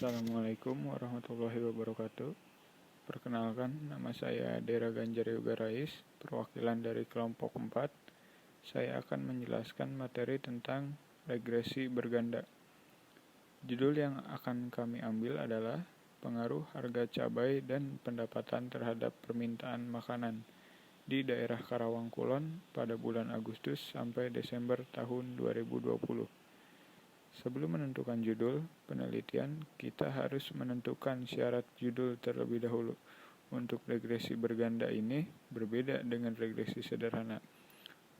Assalamualaikum warahmatullahi wabarakatuh. Perkenalkan, nama saya Dera Ganjar Yoga Rais, perwakilan dari kelompok 4. Saya akan menjelaskan materi tentang regresi berganda. Judul yang akan kami ambil adalah pengaruh harga cabai dan pendapatan terhadap permintaan makanan di daerah Karawang Kulon pada bulan Agustus sampai Desember tahun 2020. Sebelum menentukan judul penelitian, kita harus menentukan syarat judul terlebih dahulu. Untuk regresi berganda ini berbeda dengan regresi sederhana.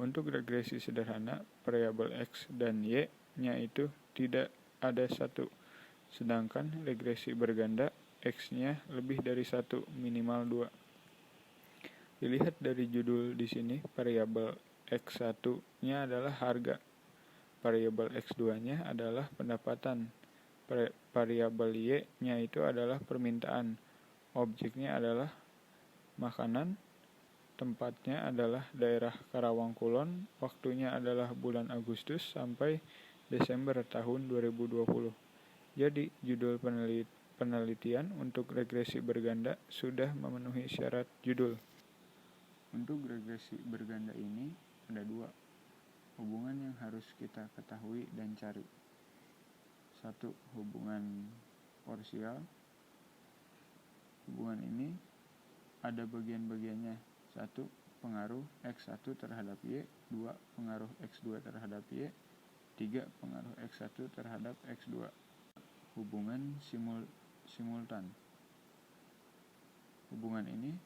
Untuk regresi sederhana, variabel X dan Y-nya itu tidak ada satu. Sedangkan regresi berganda, X-nya lebih dari satu, minimal 2. Dilihat dari judul di sini, variabel X1-nya adalah harga. Variabel X2-nya adalah pendapatan. Variabel Y-nya itu adalah permintaan. Objeknya adalah makanan. Tempatnya adalah daerah Karawang Kulon. Waktunya adalah bulan Agustus sampai Desember tahun 2020. Jadi, judul penelitian untuk regresi berganda sudah memenuhi syarat judul. Untuk regresi berganda ini ada dua hubungan yang harus kita ketahui dan cari. Satu, hubungan parsial. Hubungan ini ada bagian-bagiannya. 1. Pengaruh X1 terhadap Y. 2. Pengaruh X2 terhadap Y. 3. Pengaruh X1 terhadap X2. Hubungan simultan. Hubungan ini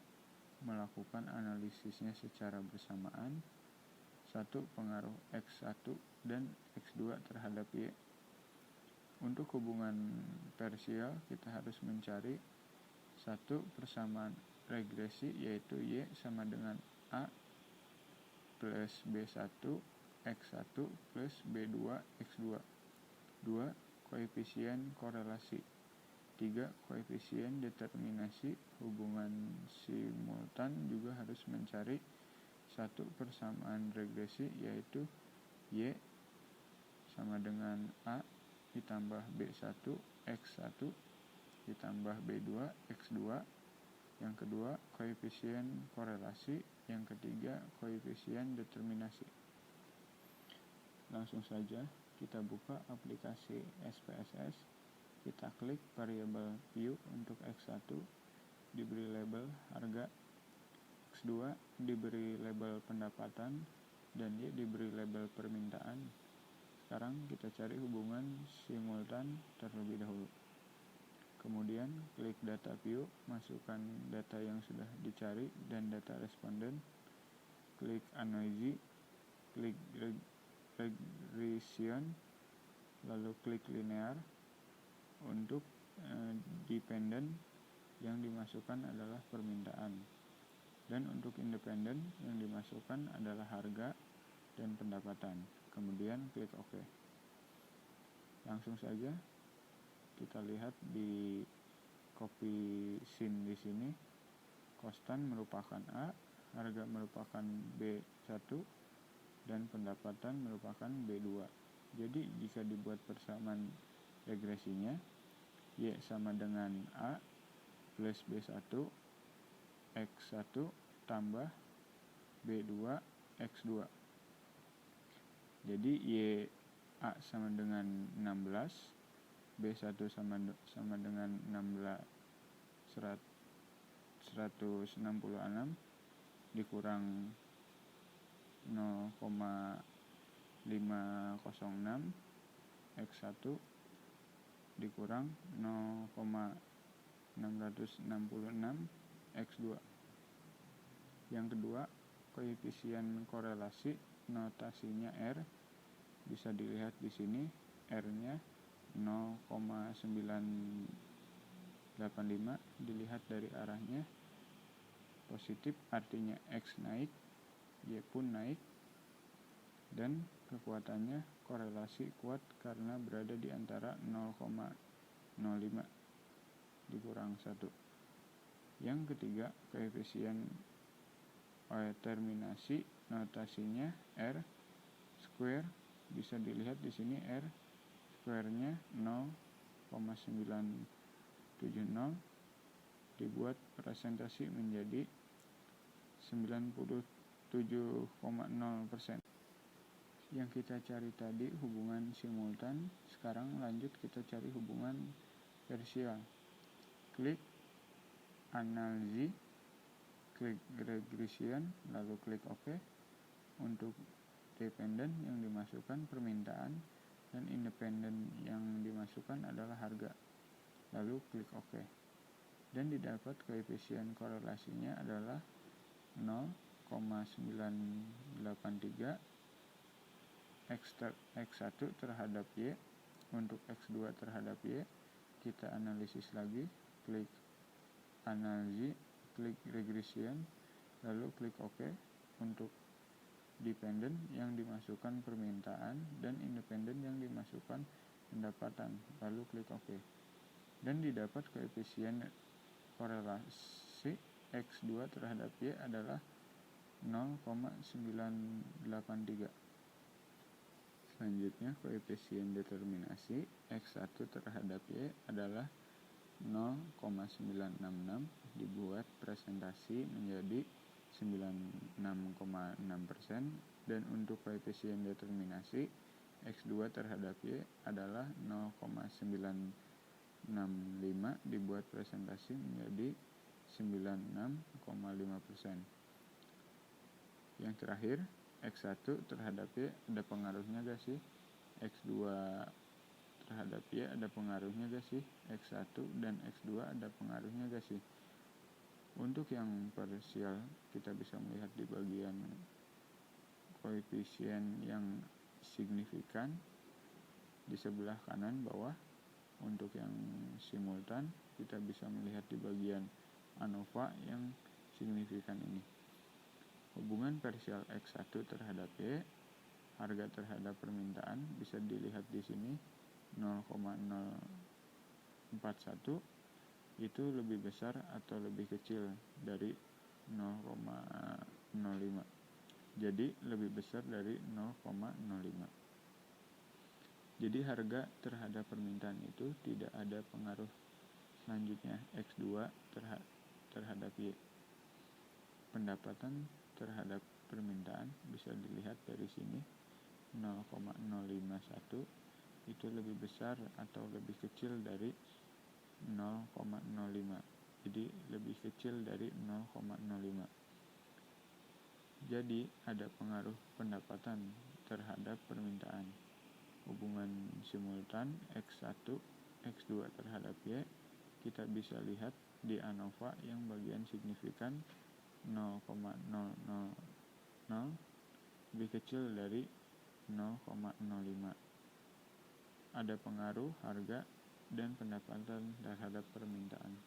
melakukan analisisnya secara bersamaan. 1. Pengaruh X1 dan X2 terhadap Y. Untuk hubungan parsial kita harus mencari 1 persamaan regresi, yaitu Y sama dengan A plus B1 X1 plus B2 X2. 2. Koefisien korelasi. 3. Koefisien determinasi. Hubungan simultan juga harus mencari 1 persamaan regresi, yaitu Y sama dengan A ditambah B1 X1 ditambah B2 X2. Yang kedua, koefisien korelasi. Yang ketiga, koefisien determinasi. Langsung saja kita buka aplikasi SPSS. Kita klik variabel view untuk X1, diberi label harga. X2 diberi label pendapatan, dan Y diberi label permintaan. Sekarang kita cari hubungan simultan terlebih dahulu. Kemudian klik data view, masukkan data yang sudah dicari dan data responden. Klik anoizi, klik regression, lalu klik linear. Untuk dependent yang dimasukkan adalah permintaan. Dan untuk independen yang dimasukkan adalah harga dan pendapatan. Kemudian klik OK. Langsung saja kita lihat di copy scene di sini. Kostan merupakan A, harga merupakan B1, dan pendapatan merupakan B2. Jadi jika dibuat persamaan regresinya, Y sama dengan A plus B1 X1 tambah B2 X2. Jadi Y A sama dengan 16, B1 sama dengan 166 dikurang 0,506, X1 dikurang 0,666 X2. Yang kedua, koefisien korelasi, notasinya R. Bisa dilihat di sini, R-nya 0,985. Dilihat dari arahnya positif, artinya X naik, Y pun naik, dan kekuatannya korelasi kuat karena berada di antara 0,05 dikurang 1. Yang ketiga, koefisien terminasi, notasinya R square. Bisa dilihat di sini R square-nya 0 0,970 dibuat presentasi menjadi 97,0%. Yang kita cari tadi hubungan simultan, sekarang lanjut kita cari hubungan parsial. Klik analisis, klik regression, lalu klik OK. Untuk dependen yang dimasukkan permintaan dan independen yang dimasukkan adalah harga, lalu klik OK. Dan didapat koefisien korelasinya adalah 0,983 X1 terhadap Y. Untuk X2 terhadap Y kita analisis lagi, klik analisis, klik regression, lalu klik OK. Untuk dependen yang dimasukkan permintaan dan independen yang dimasukkan pendapatan, lalu klik OK. Dan didapat koefisien korelasi X2 terhadap Y adalah 0,983. Selanjutnya koefisien determinasi X1 terhadap Y adalah 0,966 dibuat presentasi menjadi 96,6%. Dan untuk koefisien determinasi X2 terhadap Y adalah 0,965 dibuat presentasi menjadi 96,5%. Yang terakhir, X1 terhadap Y ada pengaruhnya gak sih? X2 terhadap Y ada pengaruhnya gak sih? X1 dan X2 ada pengaruhnya gak sih? Untuk yang parsial kita bisa melihat di bagian koefisien yang signifikan di sebelah kanan bawah. Untuk yang simultan kita bisa melihat di bagian ANOVA yang signifikan ini. Hubungan parsial X1 terhadap Y, harga terhadap permintaan bisa dilihat di sini 0,041 itu lebih besar atau lebih kecil dari 0,05. Jadi lebih besar dari 0,05. Jadi harga terhadap permintaan itu tidak ada pengaruh. Selanjutnya X2 terhadap Y. Pendapatan terhadap permintaan bisa dilihat dari sini 0,051 itu lebih besar atau lebih kecil dari 0,05. Jadi lebih kecil dari 0,05. Jadi ada pengaruh pendapatan terhadap permintaan. Hubungan simultan X1, X2 terhadap Y kita bisa lihat di ANOVA yang bagian signifikan 0,000 lebih kecil dari 0,05. Ada pengaruh harga dan pendapatan terhadap permintaan.